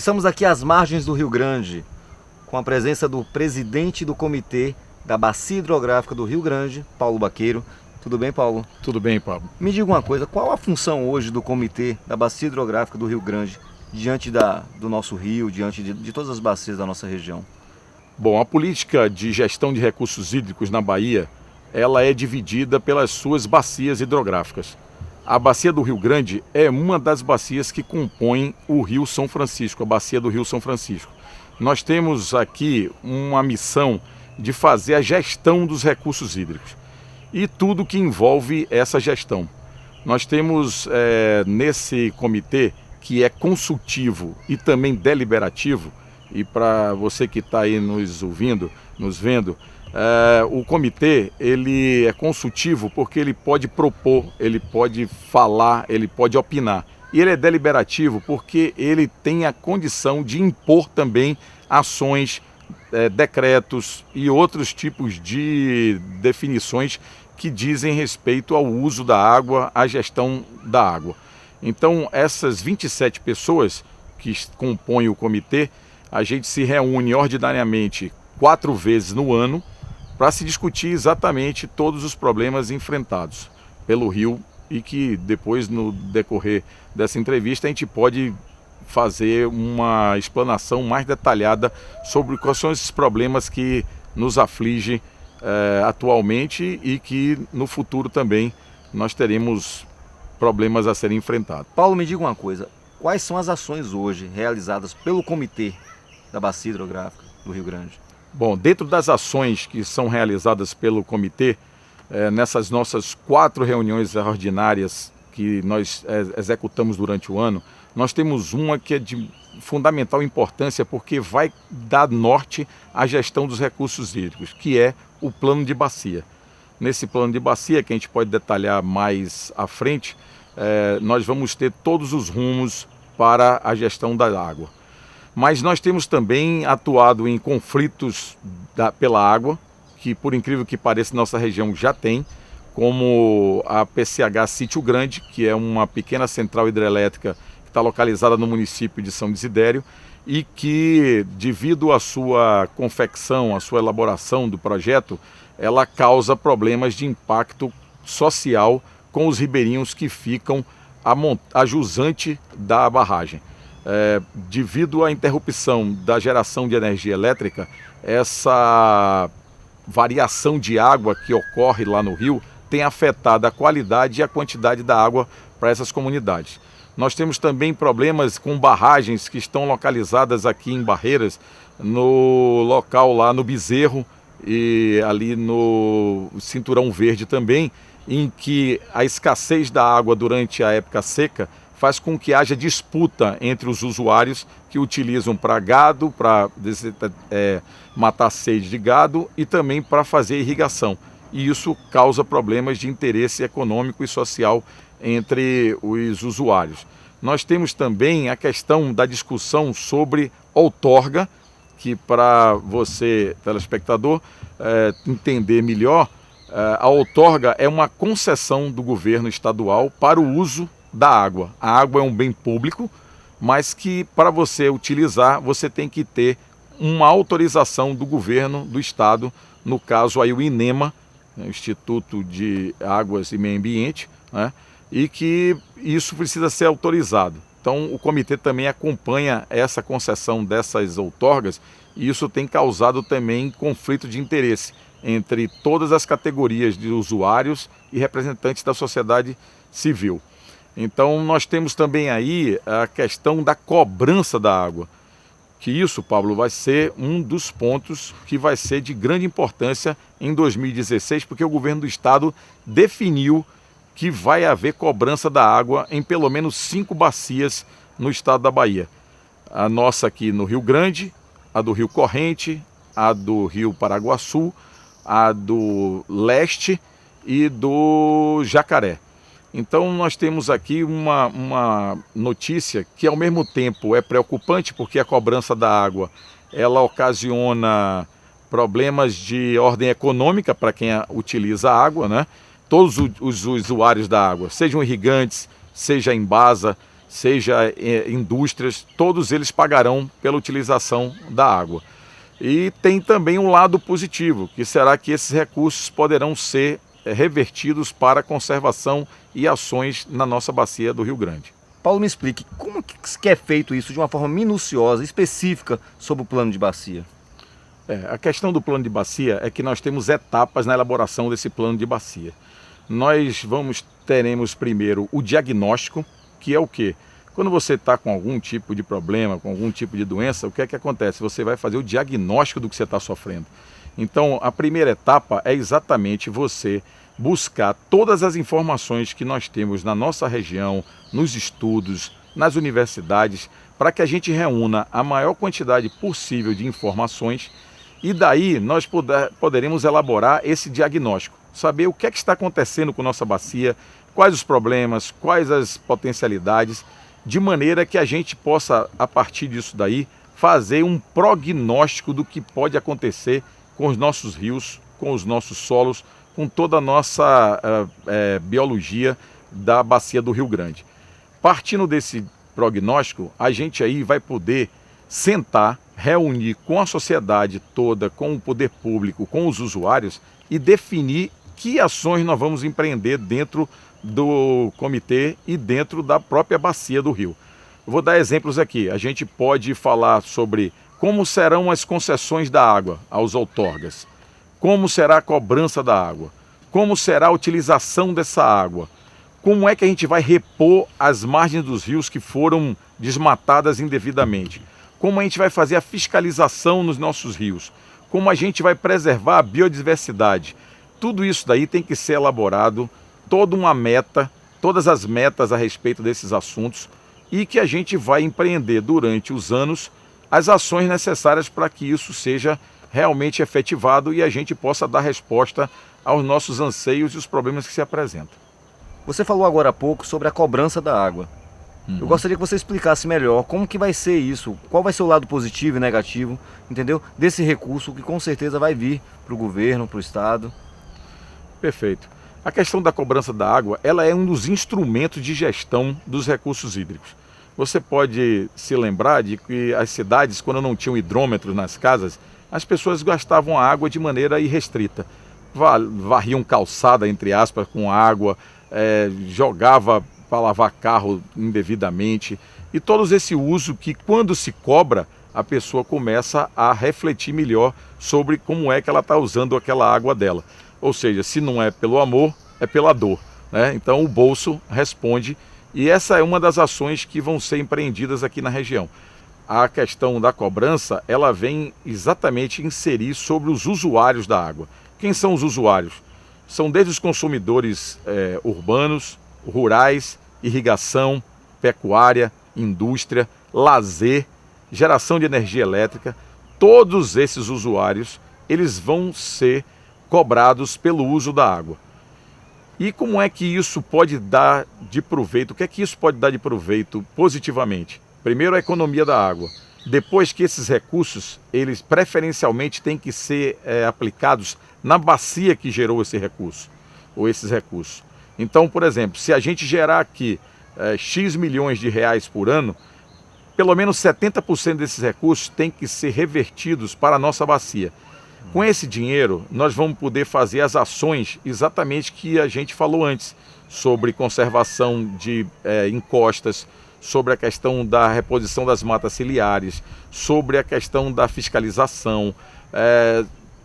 Estamos aqui às margens do Rio Grande, com a presença do presidente do comitê da Bacia Hidrográfica do Rio Grande, Paulo Baqueiro. Tudo bem, Paulo? Tudo bem, Pablo. Me diga uma coisa, qual a função hoje do comitê da Bacia Hidrográfica do Rio Grande diante do nosso rio, diante de todas as bacias da nossa região? Bom, a política de gestão de recursos hídricos na Bahia, ela é dividida pelas suas bacias hidrográficas. A Bacia do Rio Grande é uma das bacias que compõem o Rio São Francisco, a Bacia do Rio São Francisco. Nós temos aqui uma missão de fazer a gestão dos recursos hídricos e tudo que envolve essa gestão. Nós temos nesse comitê, que é consultivo e também deliberativo, e para você que está aí nos ouvindo, nos vendo, o comitê ele é consultivo porque ele pode propor, ele pode falar, ele pode opinar. E ele é deliberativo porque ele tem a condição de impor também ações, decretos e outros tipos de definições que dizem respeito ao uso da água, à gestão da água. Então, essas 27 pessoas que compõem o comitê, a gente se reúne ordinariamente 4 vezes no ano para se discutir exatamente todos os problemas enfrentados pelo rio e que depois, no decorrer dessa entrevista, a gente pode fazer uma explanação mais detalhada sobre quais são esses problemas que nos afligem atualmente e que no futuro também nós teremos problemas a serem enfrentados. Paulo, me diga uma coisa, quais são as ações hoje realizadas pelo comitê da Bacia Hidrográfica do Rio Grande? Bom, dentro das ações que são realizadas pelo comitê, nessas nossas 4 reuniões ordinárias que nós executamos durante o ano, nós temos uma que é de fundamental importância porque vai dar norte à gestão dos recursos hídricos, que é o plano de bacia. Nesse plano de bacia, que a gente pode detalhar mais à frente, nós vamos ter todos os rumos para a gestão da água. Mas nós temos também atuado em conflitos pela água, que por incrível que pareça nossa região já tem, como a PCH Sítio Grande, que é uma pequena central hidrelétrica que está localizada no município de São Desidério e que, devido à sua confecção, à sua elaboração do projeto, ela causa problemas de impacto social com os ribeirinhos que ficam a jusante da barragem. Devido à interrupção da geração de energia elétrica, essa variação de água que ocorre lá no rio tem afetado a qualidade e a quantidade da água para essas comunidades. Nós temos também problemas com barragens que estão localizadas aqui em Barreiras, no local lá no Bezerro e ali no Cinturão Verde também, em que a escassez da água durante a época seca faz com que haja disputa entre os usuários que utilizam para gado, para matar sede de gado e também para fazer irrigação. E isso causa problemas de interesse econômico e social entre os usuários. Nós temos também a questão da discussão sobre outorga, que para você, telespectador, entender melhor, a outorga é uma concessão do governo estadual para o uso da água. A água é um bem público, mas que para você utilizar, você tem que ter uma autorização do governo do estado, no caso aí o INEMA, Instituto de Águas e Meio Ambiente, né? E que isso precisa ser autorizado. Então o comitê também acompanha essa concessão dessas outorgas e isso tem causado também conflito de interesse entre todas as categorias de usuários e representantes da sociedade civil. Então nós temos também aí a questão da cobrança da água, que isso, Pablo, vai ser um dos pontos que vai ser de grande importância em 2016, porque o governo do estado definiu que vai haver cobrança da água em pelo menos 5 bacias no estado da Bahia. A nossa aqui no Rio Grande, a do Rio Corrente, a do Rio Paraguaçu, a do Leste e do Jacaré. Então nós temos aqui uma notícia que ao mesmo tempo é preocupante porque a cobrança da água ela ocasiona problemas de ordem econômica para quem utiliza a água, né? Todos os usuários da água, sejam irrigantes, seja Embasa, seja indústrias, todos eles pagarão pela utilização da água. E tem também um lado positivo, que será que esses recursos poderão ser revertidos para conservação e ações na nossa bacia do Rio Grande. Paulo, me explique, como que é feito isso de uma forma minuciosa, específica sobre o plano de bacia? A questão do plano de bacia é que nós temos etapas na elaboração desse plano de bacia. Nós teremos primeiro o diagnóstico, que é o quê? Quando você está com algum tipo de problema, com algum tipo de doença, o que é que acontece? Você vai fazer o diagnóstico do que você está sofrendo. Então, a primeira etapa é exatamente você buscar todas as informações que nós temos na nossa região, nos estudos, nas universidades, para que a gente reúna a maior quantidade possível de informações e daí nós poderemos elaborar esse diagnóstico, saber o que é que está acontecendo com nossa bacia, quais os problemas, quais as potencialidades, de maneira que a gente possa, a partir disso daí, fazer um prognóstico do que pode acontecer com os nossos rios, com os nossos solos, com toda a nossa biologia da bacia do Rio Grande. Partindo desse prognóstico, a gente aí vai poder sentar, reunir com a sociedade toda, com o poder público, com os usuários e definir que ações nós vamos empreender dentro do comitê e dentro da própria bacia do rio. Eu vou dar exemplos aqui. A gente pode falar sobre como serão as concessões da água aos outorgas, como será a cobrança da água, como será a utilização dessa água, como é que a gente vai repor as margens dos rios que foram desmatadas indevidamente, como a gente vai fazer a fiscalização nos nossos rios, como a gente vai preservar a biodiversidade. Tudo isso daí tem que ser elaborado, toda uma meta, todas as metas a respeito desses assuntos e que a gente vai empreender durante os anos as ações necessárias para que isso seja realmente efetivado e a gente possa dar resposta aos nossos anseios e os problemas que se apresentam. Você falou agora há pouco sobre a cobrança da água. Eu gostaria que você explicasse melhor como que vai ser isso, qual vai ser o lado positivo e negativo, entendeu? Desse recurso que com certeza vai vir para o governo, para o estado. Perfeito. A questão da cobrança da água, ela é um dos instrumentos de gestão dos recursos hídricos. Você pode se lembrar de que as cidades, quando não tinham hidrômetros nas casas, as pessoas gastavam a água de maneira irrestrita. Varriam calçada, entre aspas, com água, jogava para lavar carro indevidamente. E todo esse uso que, quando se cobra, a pessoa começa a refletir melhor sobre como é que ela está usando aquela água dela. Ou seja, se não é pelo amor, é pela dor, né? Então o bolso responde e essa é uma das ações que vão ser empreendidas aqui na região. A questão da cobrança, ela vem exatamente inserir sobre os usuários da água. Quem são os usuários? São desde os consumidores urbanos, rurais, irrigação, pecuária, indústria, lazer, geração de energia elétrica. Todos esses usuários, eles vão ser cobrados pelo uso da água. E como é que isso pode dar de proveito? O que é que isso pode dar de proveito positivamente? Primeiro, a economia da água. Depois que esses recursos, eles preferencialmente têm que ser aplicados na bacia que gerou esse recurso, ou esses recursos. Então, por exemplo, se a gente gerar aqui X milhões de reais por ano, pelo menos 70% desses recursos têm que ser revertidos para a nossa bacia. Com esse dinheiro, nós vamos poder fazer as ações exatamente que a gente falou antes, sobre conservação de encostas, sobre a questão da reposição das matas ciliares, sobre a questão da fiscalização,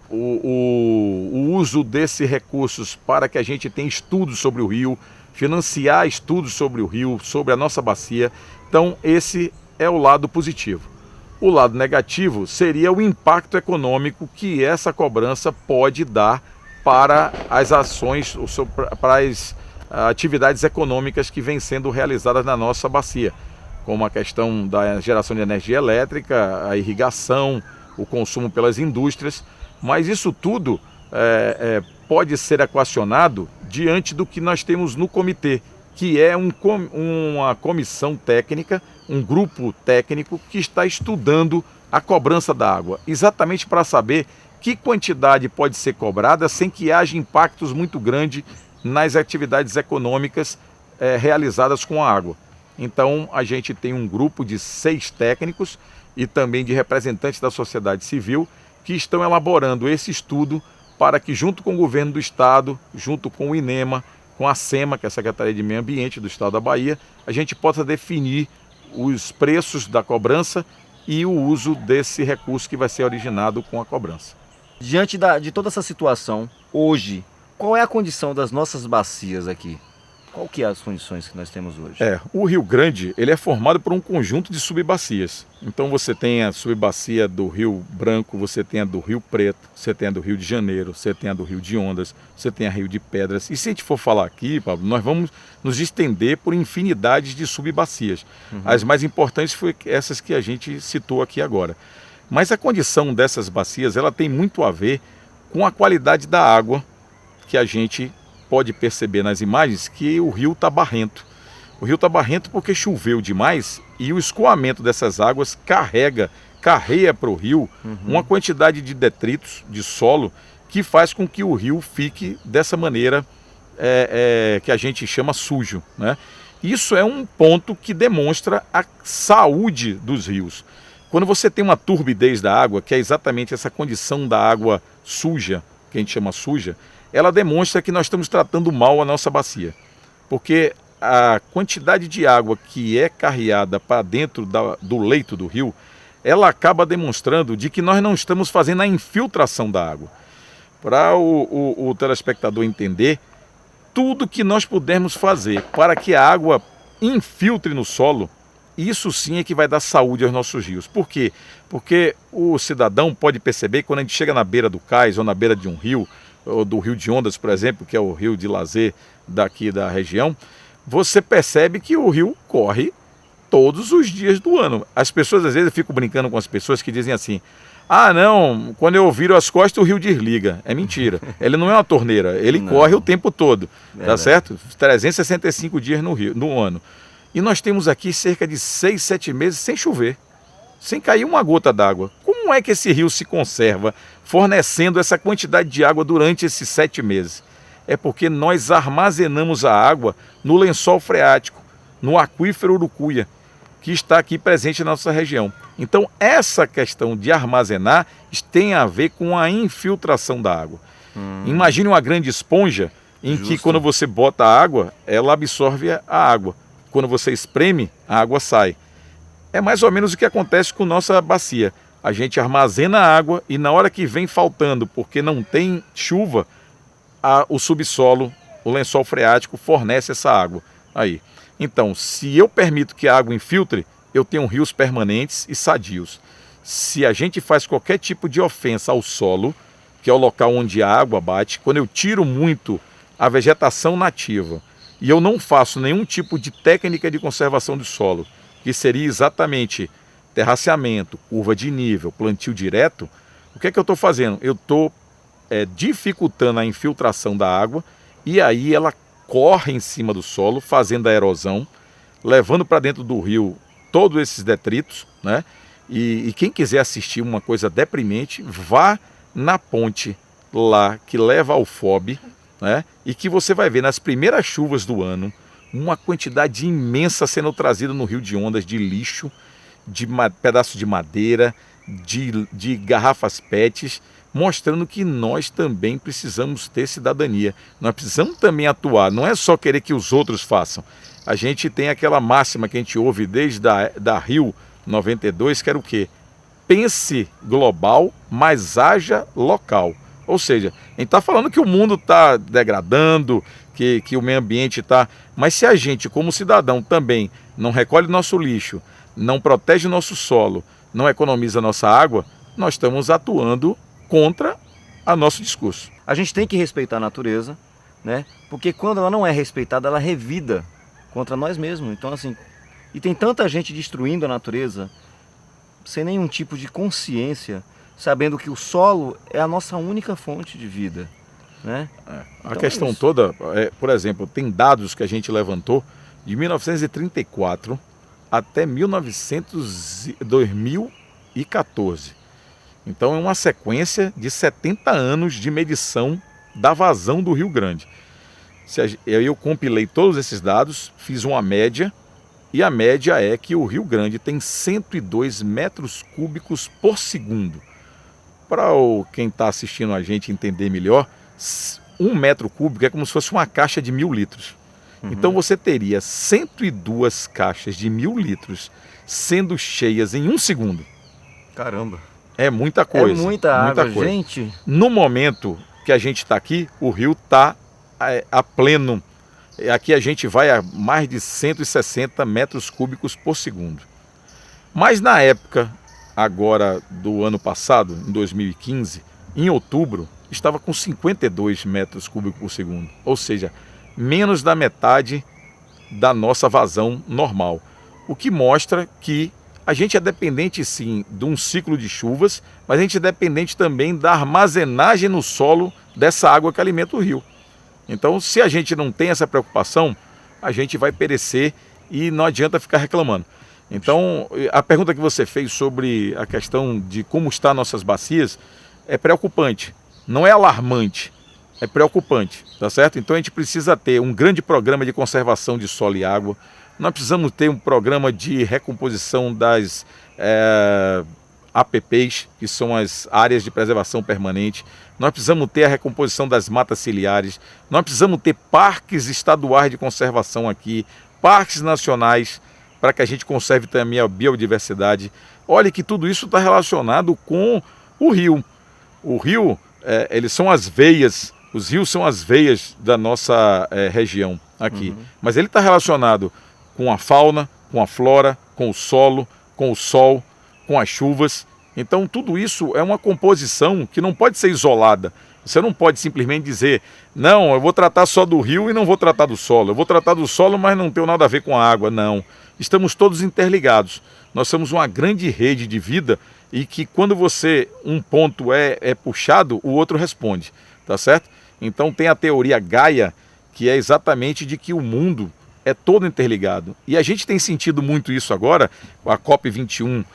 o uso desses recursos para que a gente tenha estudos sobre o rio, financiar estudos sobre o rio, sobre a nossa bacia. Então, esse é o lado positivo. O lado negativo seria o impacto econômico que essa cobrança pode dar para as ações, para as atividades econômicas que vêm sendo realizadas na nossa bacia, como a questão da geração de energia elétrica, a irrigação, o consumo pelas indústrias, mas isso tudo pode ser equacionado diante do que nós temos no comitê, que é uma comissão técnica, um grupo técnico que está estudando a cobrança da água, exatamente para saber que quantidade pode ser cobrada sem que haja impactos muito grandes nas atividades econômicas realizadas com a água. Então a gente tem um grupo de 6 técnicos e também de representantes da sociedade civil que estão elaborando esse estudo para que, junto com o governo do estado, junto com o INEMA, com a SEMA, que é a Secretaria de Meio Ambiente do estado da Bahia, a gente possa definir os preços da cobrança e o uso desse recurso que vai ser originado com a cobrança. Diante de toda essa situação, hoje, qual é a condição das nossas bacias aqui? Qual que é as condições que nós temos hoje? O Rio Grande, ele é formado por um conjunto de subbacias. Então você tem a subbacia do Rio Branco, você tem a do Rio Preto, você tem a do Rio de Janeiro, você tem a do Rio de Ondas, você tem a Rio de Pedras. E se a gente for falar aqui, Pablo, nós vamos nos estender por infinidades de subbacias. As mais importantes foram essas que a gente citou aqui agora. Mas a condição dessas bacias, ela tem muito a ver com a qualidade da água que a gente pode perceber nas imagens que o rio está barrento. O rio está barrento porque choveu demais e o escoamento dessas águas carreia para o rio uma quantidade de detritos de solo que faz com que o rio fique dessa maneira que a gente chama sujo, né? Isso é um ponto que demonstra a saúde dos rios. Quando você tem uma turbidez da água, que é exatamente essa condição da água suja, que a gente chama suja, ela demonstra que nós estamos tratando mal a nossa bacia. Porque a quantidade de água que é carreada para dentro do leito do rio, ela acaba demonstrando de que nós não estamos fazendo a infiltração da água. Para o telespectador entender, tudo que nós pudermos fazer para que a água infiltre no solo, isso sim é que vai dar saúde aos nossos rios. Por quê? Porque o cidadão pode perceber que quando a gente chega na beira do cais ou na beira de um rio, ou do Rio de Ondas, por exemplo, que é o rio de lazer daqui da região, você percebe que o rio corre todos os dias do ano. As pessoas, às vezes, eu fico brincando com as pessoas que dizem assim: ah, não, quando eu viro as costas o rio desliga. É mentira. Ele não é uma torneira, ele corre o tempo todo, tá certo? 365 dias no ano. E nós temos aqui cerca de 6, 7 meses sem chover, sem cair uma gota d'água. Como é que esse rio se conserva fornecendo essa quantidade de água durante esses 7 meses? É porque nós armazenamos a água no lençol freático, no aquífero Urucuia, que está aqui presente na nossa região. Então essa questão de armazenar tem a ver com a infiltração da água. Imagine uma grande esponja em que quando você bota a água, ela absorve a água. Quando você espreme, a água sai. É mais ou menos o que acontece com nossa bacia. A gente armazena a água e na hora que vem faltando, porque não tem chuva, o subsolo, o lençol freático fornece essa água aí. Então, se eu permito que a água infiltre, eu tenho rios permanentes e sadios. Se a gente faz qualquer tipo de ofensa ao solo, que é o local onde a água bate, quando eu tiro muito a vegetação nativa e eu não faço nenhum tipo de técnica de conservação do solo, que seria exatamente terraceamento, curva de nível, plantio direto, o que é que eu estou fazendo? Eu estou dificultando a infiltração da água e aí ela corre em cima do solo, fazendo a erosão, levando para dentro do rio todos esses detritos, né? E quem quiser assistir uma coisa deprimente, vá na ponte lá que leva ao FOB, né? E que você vai ver nas primeiras chuvas do ano uma quantidade imensa sendo trazida no Rio de Ondas de lixo, de pedaços de madeira, de garrafas PETs, mostrando que nós também precisamos ter cidadania. Nós precisamos também atuar, não é só querer que os outros façam. A gente tem aquela máxima que a gente ouve desde da Rio 92, que era o quê? Pense global, mas haja local. Ou seja, a gente está falando que o mundo está degradando, que o meio ambiente está... Mas se a gente, como cidadão, também não recolhe nosso lixo, não protege o nosso solo, não economiza nossa água, nós estamos atuando contra o nosso discurso. A gente tem que respeitar a natureza, né? Porque quando ela não é respeitada, ela revida contra nós mesmos. Então, assim, e tem tanta gente destruindo a natureza sem nenhum tipo de consciência, sabendo que o solo é a nossa única fonte de vida, né? A questão toda, por exemplo, tem dados que a gente levantou de 1934 até 2014. Então é uma sequência de 70 anos de medição da vazão do Rio Grande. Eu compilei todos esses dados, fiz uma média E a média é que o Rio Grande tem 102 metros cúbicos por segundo. Para quem está assistindo a gente entender melhor, 1 metro cúbico é como se fosse uma caixa de 1.000 litros. Então você teria 102 caixas de 1.000 litros sendo cheias em 1 segundo. Caramba. É muita coisa. É muita água, coisa. gente. No momento que a gente está aqui, o rio está a pleno. Aqui a gente vai a mais de 160 metros cúbicos por segundo. Mas na época, agora do ano passado, em 2015, em outubro, estava com 52 metros cúbicos por segundo. Ou seja, menos da metade da nossa vazão normal. O que mostra que a gente é dependente sim de um ciclo de chuvas, mas a gente é dependente também da armazenagem no solo dessa água que alimenta o rio. Então, se a gente não tem essa preocupação, a gente vai perecer e não adianta ficar reclamando. Então, a pergunta que você fez sobre a questão de como estão nossas bacias é preocupante. Não é alarmante, é preocupante, tá certo? Então a gente precisa ter um grande programa de conservação de solo e água. Nós precisamos ter um programa de recomposição das APPs, que são as áreas de preservação permanente. Nós precisamos ter a recomposição das matas ciliares. Nós precisamos ter parques estaduais de conservação aqui, parques nacionais, para que a gente conserve também a biodiversidade. Olha que tudo isso está relacionado com o rio. O rio, eles são as veias, os rios são as veias da nossa região aqui. Mas ele está relacionado com a fauna, com a flora, com o solo, com o sol, com as chuvas. Então tudo isso é uma composição que não pode ser isolada. Você não pode simplesmente dizer, não, eu vou tratar só do rio e não vou tratar do solo. Eu vou tratar do solo, mas não tenho nada a ver com a água. Não, estamos todos interligados. Nós somos uma grande rede de vida e que quando um ponto é puxado, o outro responde, tá certo? Então tem a teoria Gaia, que é exatamente de que o mundo é todo interligado. E a gente tem sentido muito isso agora, a COP21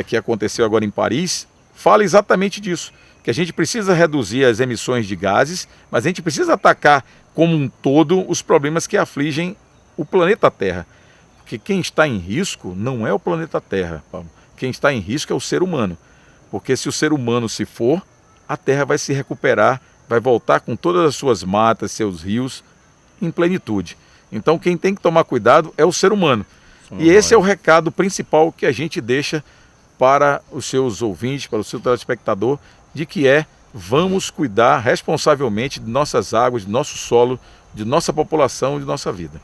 que aconteceu agora em Paris, fala exatamente disso, que a gente precisa reduzir as emissões de gases, mas a gente precisa atacar como um todo os problemas que afligem o planeta Terra. Porque quem está em risco não é o planeta Terra, Paulo. Quem está em risco é o ser humano. Porque se o ser humano se for, a Terra vai se recuperar, vai voltar com todas as suas matas, seus rios, em plenitude. Então quem tem que tomar cuidado é o ser humano. E esse é o recado principal que a gente deixa para os seus ouvintes, para o seu telespectador, de que vamos cuidar responsavelmente de nossas águas, de nosso solo, de nossa população e de nossa vida.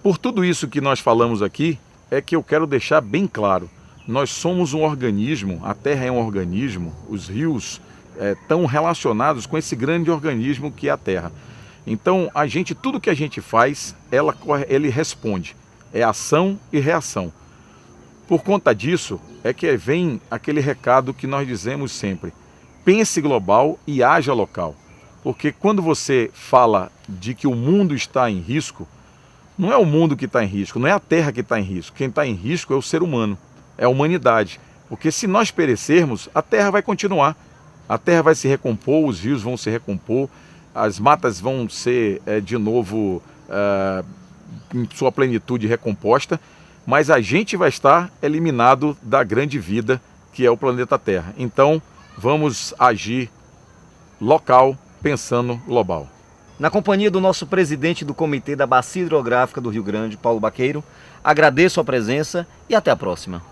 Por tudo isso que nós falamos aqui, é que eu quero deixar bem claro. Nós somos um organismo, a Terra é um organismo, os rios estão relacionados com esse grande organismo que é a Terra. Então, tudo que a gente faz, ele responde. É ação e reação. Por conta disso, é que vem aquele recado que nós dizemos sempre. Pense global e haja local. Porque quando você fala de que o mundo está em risco, não é o mundo que está em risco, não é a Terra que está em risco. Quem está em risco é o ser humano, é a humanidade. Porque se nós perecermos, a Terra vai continuar. A Terra vai se recompor, os rios vão se recompor, as matas vão ser de novo em sua plenitude recomposta, mas a gente vai estar eliminado da grande vida que é o planeta Terra. Então, vamos agir local, pensando global. Na companhia do nosso presidente do Comitê da Bacia Hidrográfica do Rio Grande, Paulo Baqueiro, agradeço a presença e até a próxima.